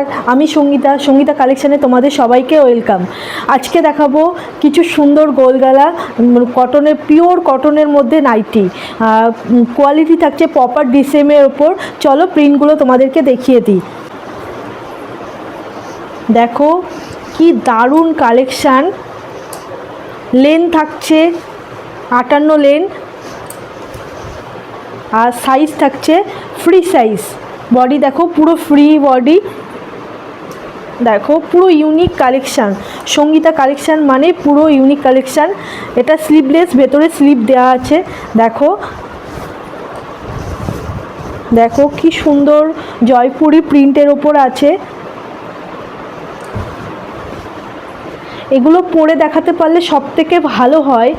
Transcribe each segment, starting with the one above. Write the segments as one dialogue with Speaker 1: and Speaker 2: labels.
Speaker 1: নমস্কার, আমি সঙ্গীতা কালেকশানে তোমাদের সবাইকে ওয়েলকাম। আজকে দেখাবো কিছু সুন্দর গোলগালা কটনের, পিওর কটনের মধ্যে নাইটি। কোয়ালিটি থাকছে প্রপার ডিসেমের ওপর। চলো প্রিন্টগুলো তোমাদেরকে দেখিয়ে দিই। দেখো কি দারুণ কালেকশান। লেন থাকছে 58 লেন, আর সাইজ থাকছে ফ্রি সাইজ। বডি দেখো পুরো ফ্রি বডি, দেখো পুরো ইউনিক কালেকশান। সঙ্গীতা কালেকশান মানে পুরো ইউনিক কালেকশান। এটা স্লিভলেস, ভেতরে স্লিভ দেওয়া আছে। দেখো দেখো কি সুন্দর জয়পুরি প্রিন্টের ওপর আছে। এগুলো পরে দেখাতে পারলে সব থেকে ভালো হয়।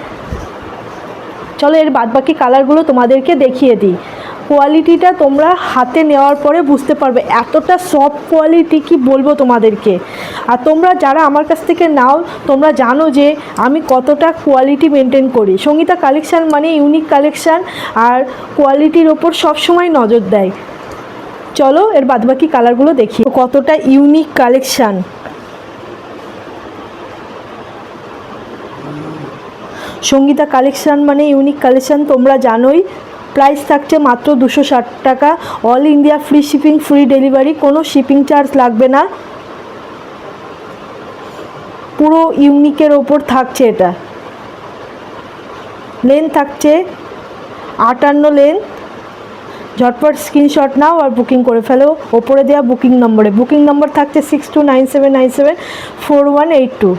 Speaker 1: চলো এর বাদবাকি কালারগুলো তোমাদেরকে দেখিয়ে দিই। কোয়ালিটিটা তোমরা হাতে নেওয়ার পরে বুঝতে পারবে, এতটা সফট কোয়ালিটি কি বলবো তোমাদেরকে। আর তোমরা যারা আমার কাছ থেকে নাও তোমরা জানো যে আমি কতটা কোয়ালিটি মেনটেন করি। সঙ্গীতা কালেকশান মানে ইউনিক কালেকশান, আর কোয়ালিটির ওপর সবসময় নজর দেয়। চলো এর বাদবাকি কালারগুলো দেখি কতটা ইউনিক কালেকশান। সঙ্গীতা কালেকশান মানে ইউনিক কালেকশান, তোমরা জানোই। প্রাইস থাকছে মাত্র 260 টাকা। All India free shipping, free delivery, কোনো শিপিং চার্জ লাগবে না। পুরো ইউনিকের ওপর থাকছে এটা। লেন থাকছে 58 লেন। ঝটপট স্ক্রিনশট নাও আর বুকিং করে ফেলো ওপরে দেওয়া বুকিং নম্বরে। বুকিং নম্বর থাকছে 6297974182।